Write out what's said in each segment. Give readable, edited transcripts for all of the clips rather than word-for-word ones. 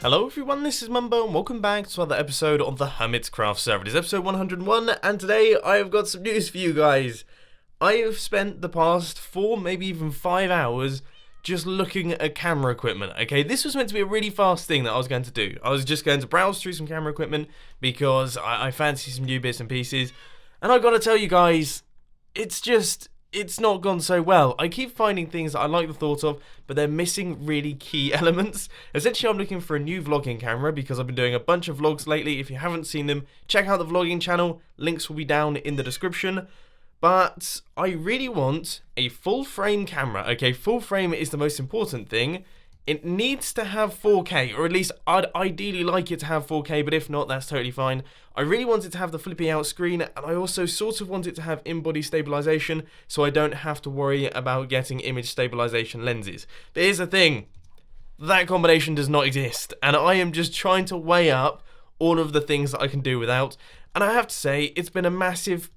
Hello everyone, this is Mumbo and welcome back to another episode on the Hermitcraft server. It is episode 101 and today I have got some news for you guys. I have spent the past 4, maybe even 5 hours just looking at camera equipment, okay? This was meant to be a really fast thing that I was going to do. I was just going to browse through some camera equipment because I fancy some new bits and pieces. And I gotta tell you guys, it's not gone so well. I keep finding things that I like the thought of, but they're missing really key elements. Essentially, I'm looking for a new vlogging camera because I've been doing a bunch of vlogs lately. If you haven't seen them, check out the vlogging channel. Links will be down in the description. But I really want a full frame camera. Okay, full frame is the most important thing. It needs to have 4K, or at least I'd ideally like it to have 4K, but if not, that's totally fine. I really want it to have the flippy out screen, and I also sort of want it to have in-body stabilization, so I don't have to worry about getting image stabilization lenses. But here's the thing, that combination does not exist, and I am just trying to weigh up all of the things that I can do without. And I have to say, it's been a massive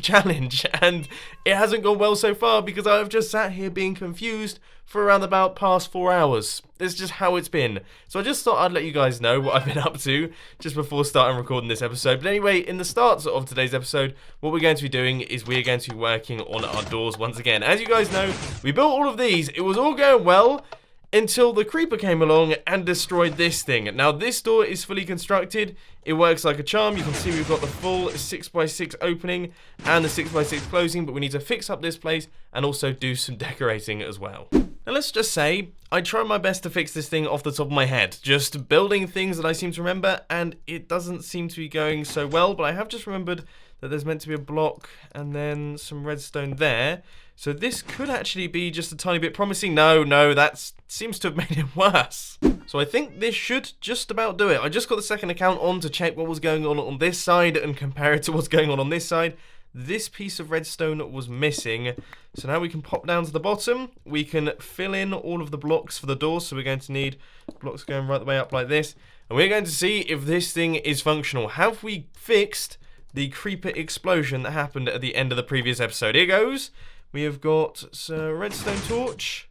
challenge, and it hasn't gone well so far because I've just sat here being confused for around about past 4 hours. That's just how it's been. So I just thought I'd let you guys know what I've been up to just before starting recording this episode. But anyway, in the start of today's episode, what we're going to be doing is we're going to be working on our doors once again. As you guys know, we built all of these. It was all going well until the creeper came along and destroyed this thing. Now this door is fully constructed, it works like a charm. You can see we've got the full 6x6 opening and the 6x6 closing, but we need to fix up this place and also do some decorating as well. Now let's just say, I try my best to fix this thing off the top of my head, just building things that I seem to remember, and it doesn't seem to be going so well, but I have just remembered that there's meant to be a block and then some redstone there. So this could actually be just a tiny bit promising. No, that seems to have made it worse. So I think this should just about do it. I just got the second account on to check what was going on this side and compare it to what's going on this side. This piece of redstone was missing. So now we can pop down to the bottom. We can fill in all of the blocks for the doors. So we're going to need blocks going right the way up like this. And we're going to see if this thing is functional. Have we fixed the creeper explosion that happened at the end of the previous episode? Here goes. We have got a redstone torch.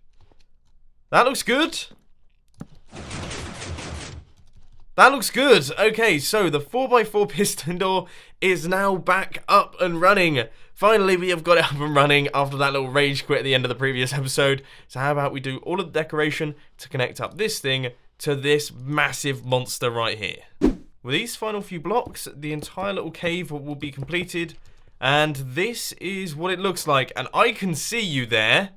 That looks good. That looks good. Okay, so the 4x4 piston door is now back up and running. Finally, we have got it up and running after that little rage quit at the end of the previous episode. So how about we do all of the decoration to connect up this thing to this massive monster right here. With these final few blocks, the entire little cave will be completed. And this is what it looks like. And I can see you there.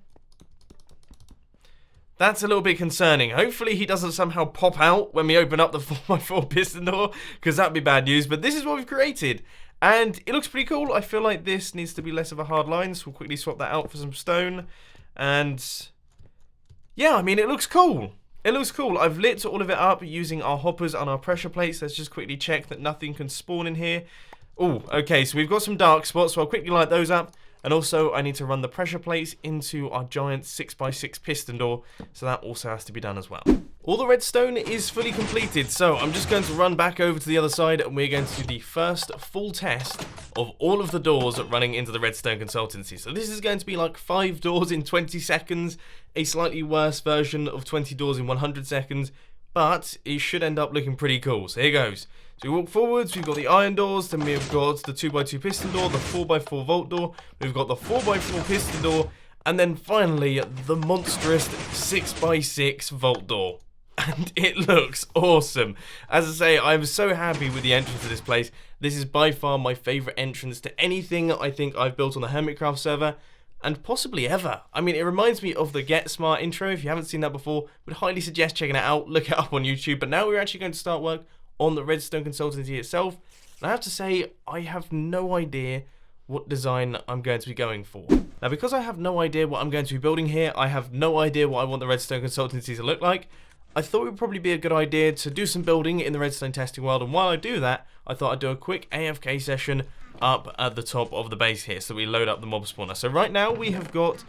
That's a little bit concerning. Hopefully he doesn't somehow pop out when we open up the 4x4 piston door, because that'd be bad news. But this is what we've created. And it looks pretty cool. I feel like this needs to be less of a hard line. So we'll quickly swap that out for some stone. And yeah, I mean, it looks cool. It looks cool. I've lit all of it up using our hoppers and our pressure plates. Let's just quickly check that nothing can spawn in here. Oh, okay, so we've got some dark spots, so I'll quickly light those up. And also, I need to run the pressure plates into our giant 6x6 piston door, so that also has to be done as well. All the redstone is fully completed, so I'm just going to run back over to the other side, and we're going to do the first full test of all of the doors running into the Redstone Consultancy. So this is going to be like 5 doors in 20 seconds, a slightly worse version of 20 doors in 100 seconds, but it should end up looking pretty cool. So here goes. So we walk forwards, we've got the iron doors, then we've got the 2x2 piston door, the 4x4 vault door, we've got the 4x4 piston door, and then finally the monstrous 6x6 vault door. And it looks awesome. As I say, I'm so happy with the entrance to this place. This is by far my favourite entrance to anything I think I've built on the Hermitcraft server, and possibly ever. I mean, it reminds me of the Get Smart intro. If you haven't seen that before, would highly suggest checking it out. Look it up on YouTube. But now we're actually going to start work on the Redstone Consultancy itself. And I have to say, I have no idea what design I'm going to be going for. Now, because I have no idea what I'm going to be building here, I have no idea what I want the Redstone Consultancy to look like. I thought it would probably be a good idea to do some building in the redstone testing world, and while I do that, I thought I'd do a quick AFK session up at the top of the base here, so we load up the mob spawner. So right now we have got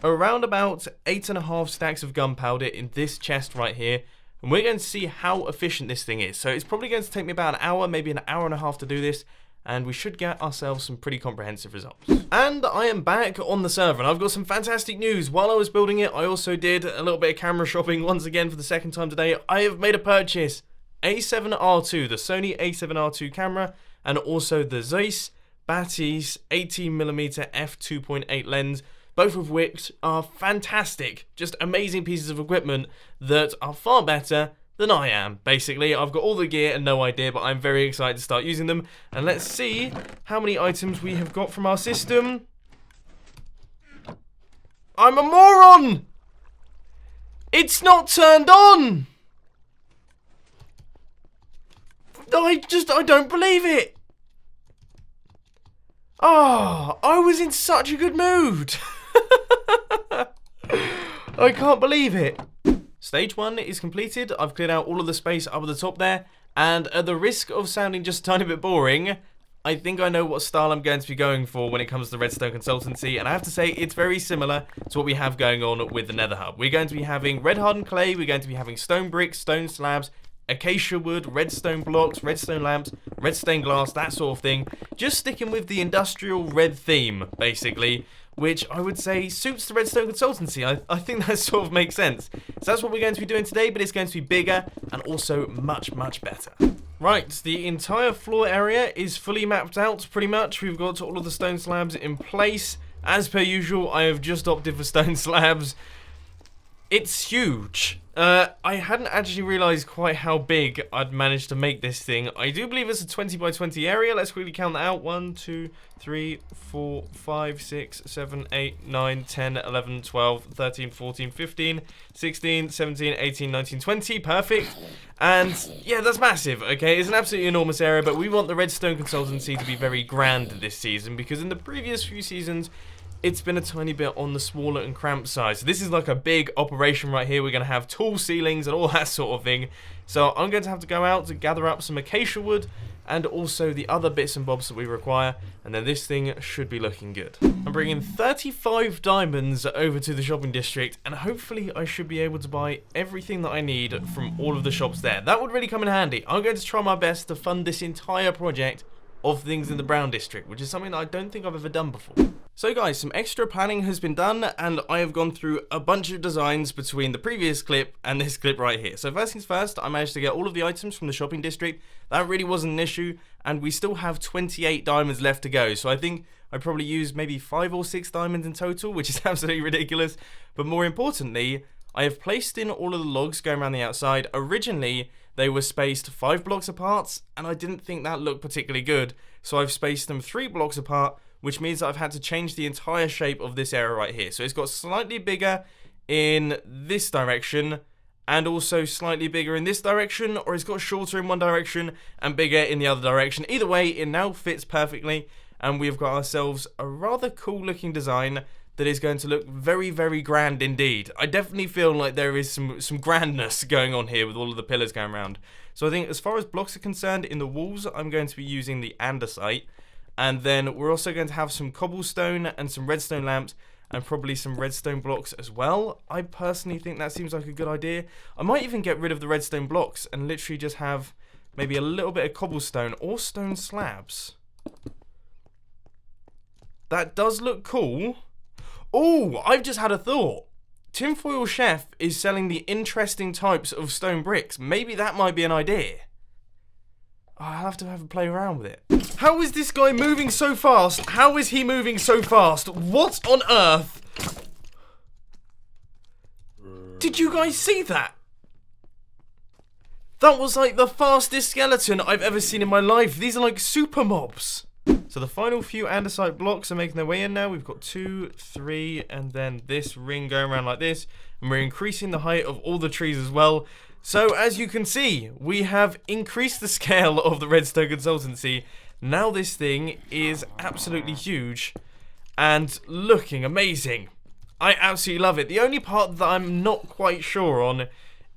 around about 8.5 stacks of gunpowder in this chest right here, and we're going to see how efficient this thing is. So it's probably going to take me about an hour, maybe an hour and a half to do this, and we should get ourselves some pretty comprehensive results. And I am back on the server, and I've got some fantastic news. While I was building it, I also did a little bit of camera shopping once again for the second time today. I have made a purchase. A7R2, the Sony A7R2 camera, and also the Zeiss Batis 18mm f2.8 lens, both of which are fantastic, just amazing pieces of equipment that are far better than I am. Basically, I've got all the gear and no idea, but I'm very excited to start using them. And let's see how many items we have got from our system. I'm a moron! It's not turned on! I don't believe it! Oh, I was in such a good mood! I can't believe it. Stage 1 is completed. I've cleared out all of the space up at the top there, and at the risk of sounding just a tiny bit boring, I think I know what style I'm going to be going for when it comes to Redstone Consultancy, and I have to say it's very similar to what we have going on with the Nether Hub. We're going to be having red hardened clay, we're going to be having stone bricks, stone slabs, acacia wood, redstone blocks, redstone lamps, redstone glass, that sort of thing. Just sticking with the industrial red theme, basically, which I would say suits the Redstone Consultancy. I think that sort of makes sense. So that's what we're going to be doing today, but it's going to be bigger and also much, much better. Right, the entire floor area is fully mapped out, pretty much. We've got all of the stone slabs in place. As per usual, I have just opted for stone slabs. It's huge. I hadn't actually realised quite how big I'd managed to make this thing. I do believe it's a 20 by 20 area. Let's quickly count that out. 1, 2, 3, 4, 5, 6, 7, 8, 9, 10, 11, 12, 13, 14, 15, 16, 17, 18, 19, 20. Perfect. And yeah, that's massive, okay? It's an absolutely enormous area, but we want the Redstone Consultancy to be very grand this season, because in the previous few seasons, it's been a tiny bit on the smaller and cramped side. So this is like a big operation right here. We're going to have tall ceilings and all that sort of thing. So I'm going to have to go out to gather up some acacia wood and also the other bits and bobs that we require. And then this thing should be looking good. I'm bringing 35 diamonds over to the shopping district, and hopefully I should be able to buy everything that I need from all of the shops there. That would really come in handy. I'm going to try my best to fund this entire project of things in the brown district, which is something that I don't think I've ever done before. So guys, some extra planning has been done, and I have gone through a bunch of designs between the previous clip and this clip right here. So first things first, I managed to get all of the items from the shopping district. That really wasn't an issue, and we still have 28 diamonds left to go. So I think I probably used maybe 5 or 6 diamonds in total, which is absolutely ridiculous. But more importantly, I have placed in all of the logs going around the outside. Originally, they were spaced 5 blocks apart, and I didn't think that looked particularly good. So I've spaced them 3 blocks apart, which means that I've had to change the entire shape of this area right here. So it's got slightly bigger in this direction, and also slightly bigger in this direction, or it's got shorter in one direction and bigger in the other direction. Either way, it now fits perfectly, and we've got ourselves a rather cool looking design that is going to look very, very grand indeed. I definitely feel like there is some grandness going on here with all of the pillars going around. So I think as far as blocks are concerned, in the walls, I'm going to be using the andesite. And then we're also going to have some cobblestone and some redstone lamps and probably some redstone blocks as well. I personally think that seems like a good idea. I might even get rid of the redstone blocks and literally just have maybe a little bit of cobblestone or stone slabs. That does look cool. Oh, I've just had a thought. Tinfoil Chef is selling the interesting types of stone bricks. Maybe that might be an idea. I'll have to have a play around with it. How is this guy moving so fast? How is he moving so fast? What on earth? Did you guys see that? That was like the fastest skeleton I've ever seen in my life. These are like super mobs. So the final few andesite blocks are making their way in now. We've got 2, 3, and then this ring going around like this. And we're increasing the height of all the trees as well. So as you can see, we have increased the scale of the Redstone Consultancy. Now this thing is absolutely huge and looking amazing. I absolutely love it. The only part that I'm not quite sure on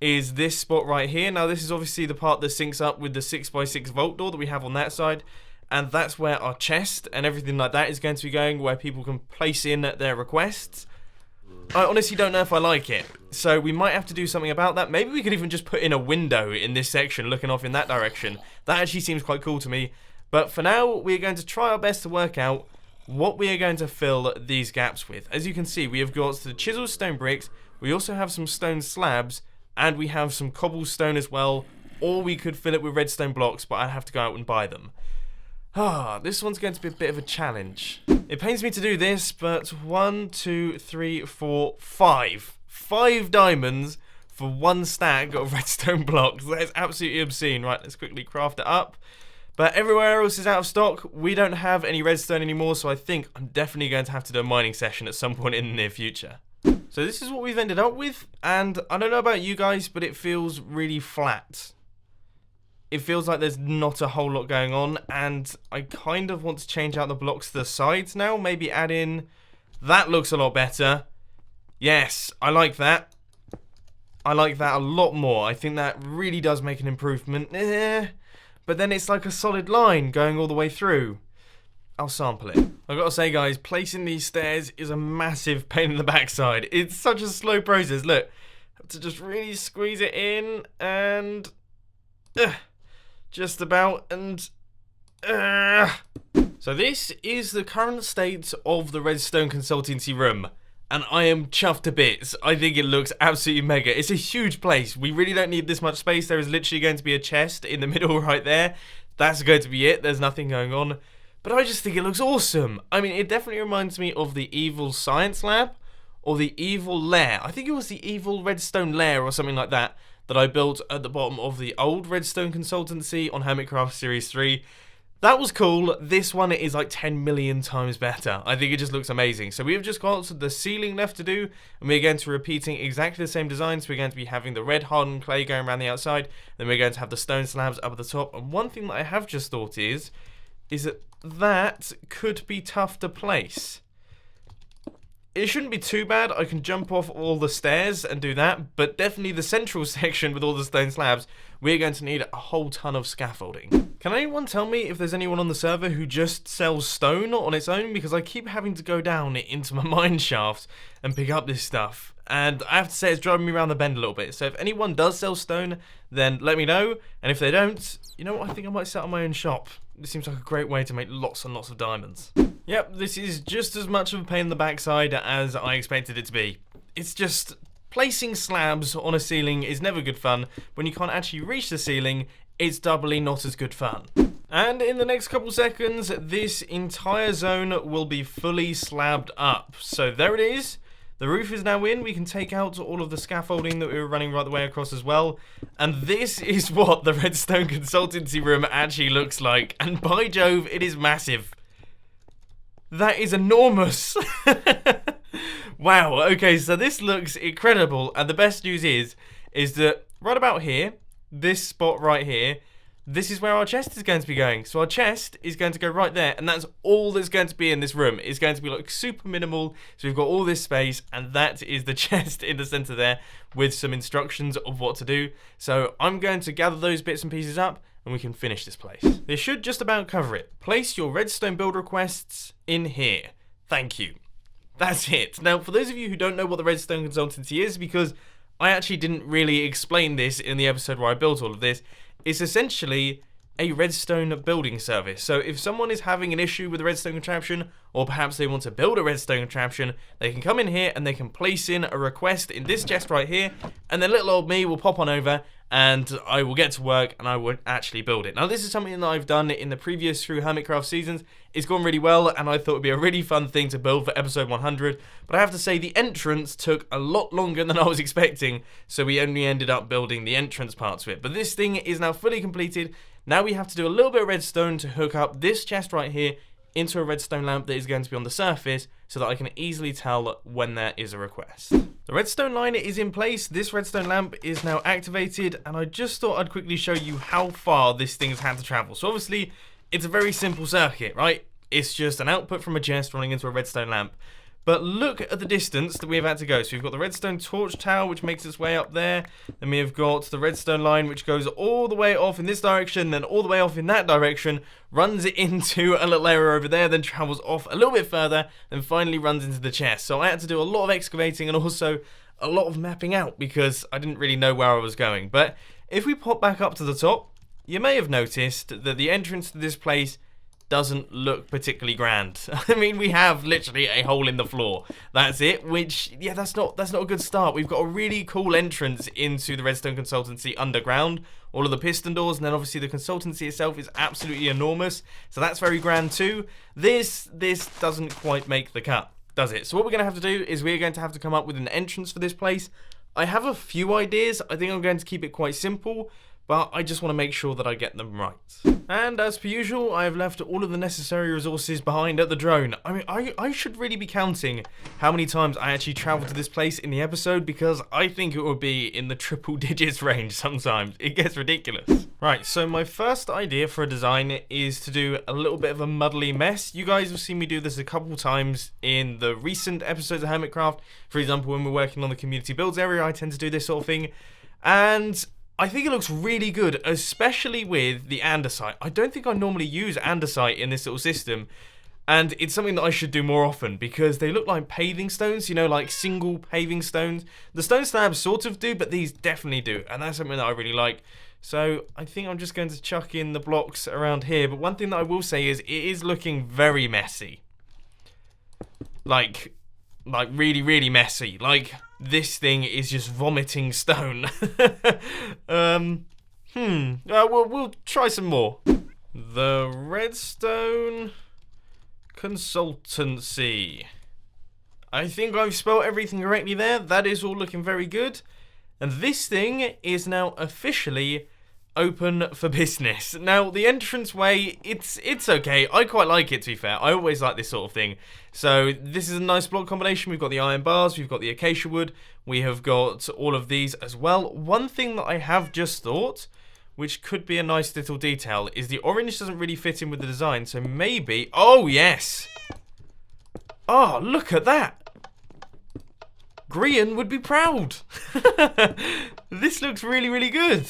is this spot right here. Now this is obviously the part that syncs up with the 6x6 vault door that we have on that side. And that's where our chest and everything like that is going to be going, where people can place in their requests. I honestly don't know if I like it, so we might have to do something about that. Maybe we could even just put in a window in this section looking off in that direction. That actually seems quite cool to me, But for now, we're going to try our best to work out what we are going to fill these gaps with. As you can see, we have got the chiseled stone bricks, we also have some stone slabs, and we have some cobblestone as well, or we could fill it with redstone blocks, but I'd have to go out and buy them. This one's going to be a bit of a challenge. It pains me to do this, but 1, 2, 3, 4, 5. 5 diamonds for 1 stack of redstone blocks. That is absolutely obscene. Right, let's quickly craft it up. But everywhere else is out of stock. We don't have any redstone anymore, so I think I'm definitely going to have to do a mining session at some point in the near future. So this is what we've ended up with, and I don't know about you guys, but it feels really flat. It feels like there's not a whole lot going on, and I kind of want to change out the blocks to the sides now. Maybe add in... That looks a lot better. Yes, I like that. I like that a lot more. I think that really does make an improvement. But then it's like a solid line going all the way through. I'll sample it. I've got to say, guys, placing these stairs is a massive pain in the backside. It's such a slow process. Look, I have to just really squeeze it in and... just about, and... So this is the current state of the Redstone Consultancy room. And I am chuffed to bits. I think it looks absolutely mega. It's a huge place. We really don't need this much space. There is literally going to be a chest in the middle right there. That's going to be it. There's nothing going on. But I just think it looks awesome. I mean, it definitely reminds me of the Evil Science Lab or the Evil Lair. I think it was the Evil Redstone Lair or something like that I built at the bottom of the old Redstone Consultancy on Hermitcraft Series 3. That was cool. This one is like 10 million times better. I think it just looks amazing. So we've just got the ceiling left to do, and we're going to be repeating exactly the same design. So we're going to be having the red hardened clay going around the outside, then we're going to have the stone slabs up at the top. And one thing that I have just thought is that could be tough to place. It shouldn't be too bad. I can jump off all the stairs and do that, but definitely the central section with all the stone slabs, we're going to need a whole ton of scaffolding. Can anyone tell me if there's anyone on the server who just sells stone on its own? Because I keep having to go down into my mine shaft and pick up this stuff. And I have to say, it's driving me around the bend a little bit. So if anyone does sell stone, then let me know. And if they don't, you know what? I think I might set up my own shop. This seems like a great way to make lots and lots of diamonds. Yep, this is just as much of a pain in the backside as I expected it to be. It's just... placing slabs on a ceiling is never good fun. When you can't actually reach the ceiling, it's doubly not as good fun. And in the next couple seconds, this entire zone will be fully slabbed up. So there it is. The roof is now in. We can take out all of the scaffolding that we were running right the way across as well. And this is what the Redstone Consultancy room actually looks like. And by Jove, it is massive. That is enormous. Wow, okay, so this looks incredible. And the best news is that right about here, this spot right here, this is where our chest is going to be going. So our chest is going to go right there, and that's all that's going to be in this room. It's going to be like super minimal. So we've got all this space, and that is the chest in the center there with some instructions of what to do. So I'm going to gather those bits and pieces up, and we can finish this place. This should just about cover it. Place your redstone build requests in here. Thank you. That's it. Now, for those of you who don't know what the Redstone Consultancy is, because I actually didn't really explain this in the episode where I built all of this, it's essentially a redstone building service. So if someone is having an issue with a redstone contraption, or perhaps they want to build a redstone contraption, they can come in here and they can place in a request in this chest right here, and then little old me will pop on over and I will get to work and I would actually build it. Now this is something that I've done in the previous through Hermitcraft seasons. It's gone really well, and I thought it would be a really fun thing to build for episode 100, but I have to say the entrance took a lot longer than I was expecting, so we only ended up building the entrance part to it. But this thing is now fully completed. Now we have to do a little bit of redstone to hook up this chest right here into a redstone lamp that is going to be on the surface, so that I can easily tell when there is a request. The redstone line is in place, this redstone lamp is now activated, and I just thought I'd quickly show you how far this thing's had to travel. So obviously, it's a very simple circuit, right? It's just an output from a chest running into a redstone lamp. But look at the distance that we've had to go. So we've got the redstone torch tower, which makes its way up there. Then we have got the redstone line, which goes all the way off in this direction, then all the way off in that direction, runs it into a little area over there, then travels off a little bit further, then finally runs into the chest. So I had to do a lot of excavating and also a lot of mapping out because I didn't really know where I was going. But if we pop back up to the top, you may have noticed that the entrance to this place doesn't look particularly grand. I mean, we have literally a hole in the floor. That's it, which, yeah, that's not a good start. We've got a really cool entrance into the Redstone Consultancy underground, all of the piston doors, and then obviously the consultancy itself is absolutely enormous, so that's very grand too. This doesn't quite make the cut, does it? So what we're going to have to do is we're going to have to come up with an entrance for this place. I have a few ideas. I think I'm going to keep it quite simple, but I just want to make sure that I get them right. And as per usual, I have left all of the necessary resources behind at the drone. I mean, I should really be counting how many times I actually travel to this place in the episode, because I think it would be in the triple digits range sometimes. It gets ridiculous. Right, so my first idea for a design is to do a little bit of a muddly mess. You guys have seen me do this a couple times in the recent episodes of Hermitcraft. For example, when we're working on the community builds area, I tend to do this sort of thing. And I think it looks really good, especially with the andesite. I don't think I normally use andesite in this little system, and it's something that I should do more often because they look like paving stones, you know, like single paving stones. The stone slabs sort of do, but these definitely do, and that's something that I really like. So I think I'm just going to chuck in the blocks around here, but one thing that I will say is it is looking very messy. Like really, really messy. Like, this thing is just vomiting stone. We'll try some more. The Redstone Consultancy. I think I've spelled everything correctly there. That is all looking very good. And this thing is now officially open for business. Now, the entranceway, it's okay. I quite like it, to be fair. I always like this sort of thing. So this is a nice block combination. We've got the iron bars, we've got the acacia wood, we have got all of these as well. One thing that I have just thought, which could be a nice little detail, is the orange doesn't really fit in with the design, so maybe... Oh, yes! Oh, look at that! Grian would be proud! This looks really, really good!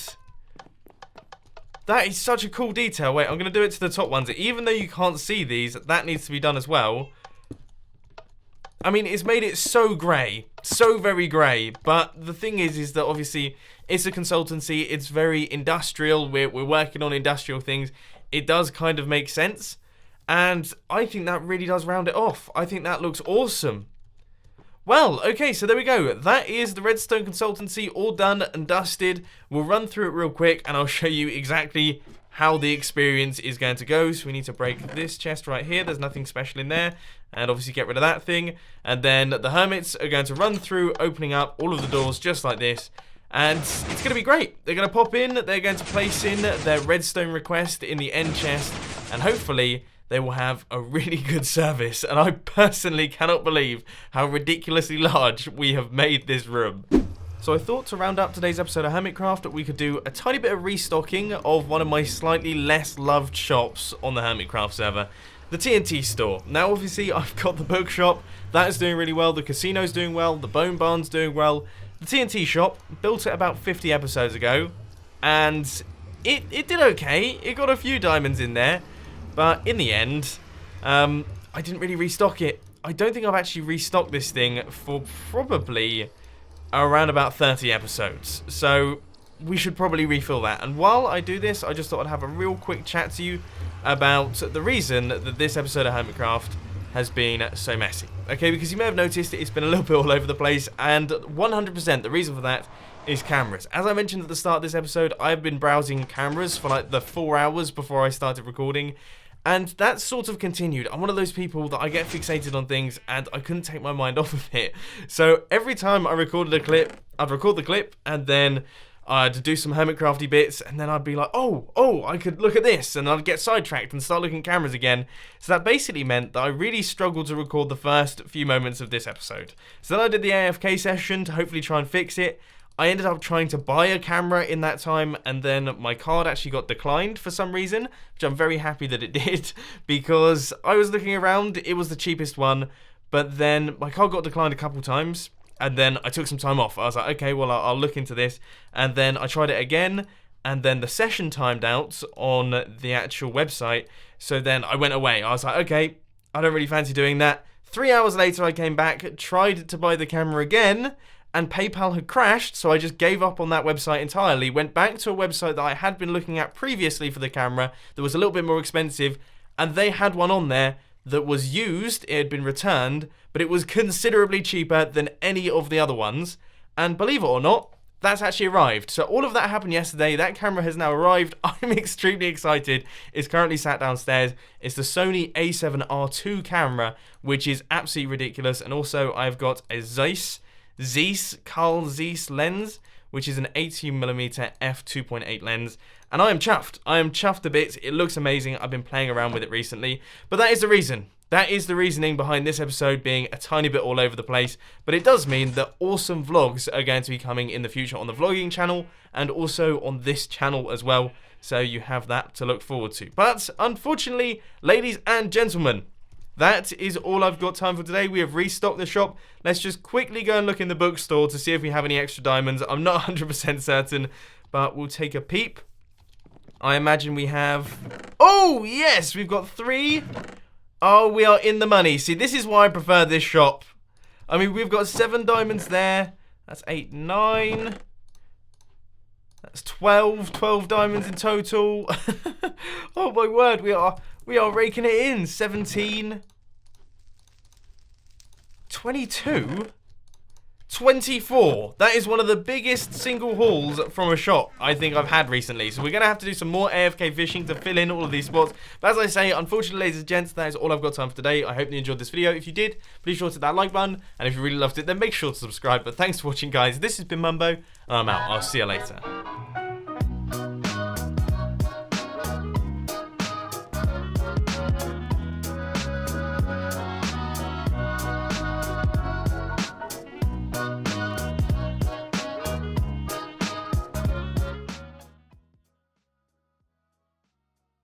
That is such a cool detail. Wait, I'm going to do it to the top ones. Even though you can't see these, that needs to be done as well. I mean, it's made it so grey. So very grey. But the thing is that obviously it's a consultancy. It's very industrial. We're working on industrial things. It does kind of make sense. And I think that really does round it off. I think that looks awesome. Well, okay, so there we go. That is the Redstone Consultancy all done and dusted. We'll run through it real quick and I'll show you exactly how the experience is going to go. So we need to break this chest right here. There's nothing special in there. And obviously get rid of that thing. And then the hermits are going to run through, opening up all of the doors just like this. And it's going to be great. They're going to pop in. They're going to place in their redstone request in the end chest. And hopefully they will have a really good service. And I personally cannot believe how ridiculously large we have made this room. So I thought to round up today's episode of Hermitcraft, we could do a tiny bit of restocking of one of my slightly less loved shops on the Hermitcraft server, the TNT store. Now obviously I've got the bookshop, that is doing really well, the casino's doing well, the bone barn's doing well. The TNT shop, built it about 50 episodes ago, and it did okay. It got a few diamonds in there. But in the end, I didn't really restock it. I don't think I've actually restocked this thing for probably around about 30 episodes. So we should probably refill that. And while I do this, I just thought I'd have a real quick chat to you about the reason that this episode of Hermitcraft has been so messy. Okay, because you may have noticed it's been a little bit all over the place, and 100% the reason for that is cameras. As I mentioned at the start of this episode, I've been browsing cameras for like the 4 hours before I started recording. And that sort of continued. I'm one of those people that I get fixated on things and I couldn't take my mind off of it. So every time I recorded a clip, I'd record the clip and then I'd do some Hermitcrafty bits and then I'd be like, oh, I could look at this, and I'd get sidetracked and start looking at cameras again. So that basically meant that I really struggled to record the first few moments of this episode. So then I did the AFK session to hopefully try and fix it. I ended up trying to buy a camera in that time, and then my card actually got declined for some reason, which I'm very happy that it did, because I was looking around, it was the cheapest one, but then my card got declined a couple times, and then I took some time off. I was like, okay, well, I'll look into this, and then I tried it again, and then the session timed out on the actual website, so then I went away. I was like, okay, I don't really fancy doing that. 3 hours later, I came back, tried to buy the camera again, and PayPal had crashed, so I just gave up on that website entirely, went back to a website that I had been looking at previously for the camera that was a little bit more expensive, and they had one on there that was used, it had been returned, but it was considerably cheaper than any of the other ones, and believe it or not, that's actually arrived. So all of that happened yesterday. That camera has now arrived. I'm extremely excited. It's currently sat downstairs. It's the Sony a7R II camera, which is absolutely ridiculous. And also I've got a Carl Zeiss lens, which is an 18mm f2.8 lens. And I am chuffed. I am chuffed a bit. It looks amazing. I've been playing around with it recently. But that is the reason. That is the reasoning behind this episode being a tiny bit all over the place, but it does mean that awesome vlogs are going to be coming in the future on the vlogging channel and also on this channel as well, so you have that to look forward to. But unfortunately, ladies and gentlemen, that is all I've got time for today. We have restocked the shop. Let's just quickly go and look in the bookstore to see if we have any extra diamonds. I'm not 100% certain, but we'll take a peep. I imagine we have... Oh, yes! We've got 3... Oh, we are in the money. See, this is why I prefer this shop. I mean, we've got 7 diamonds there. That's 8, 9. That's 12. 12 diamonds in total. Oh my word, we are raking it in. 17. 22. 24. That is one of the biggest single hauls from a shop I think I've had recently. So we're going to have to do some more AFK fishing to fill in all of these spots. But as I say, unfortunately, ladies and gents, that is all I've got time for today. I hope you enjoyed this video. If you did, please sure to hit that like button. And if you really loved it, then make sure to subscribe. But thanks for watching, guys. This has been Mumbo, and I'm out. I'll see you later.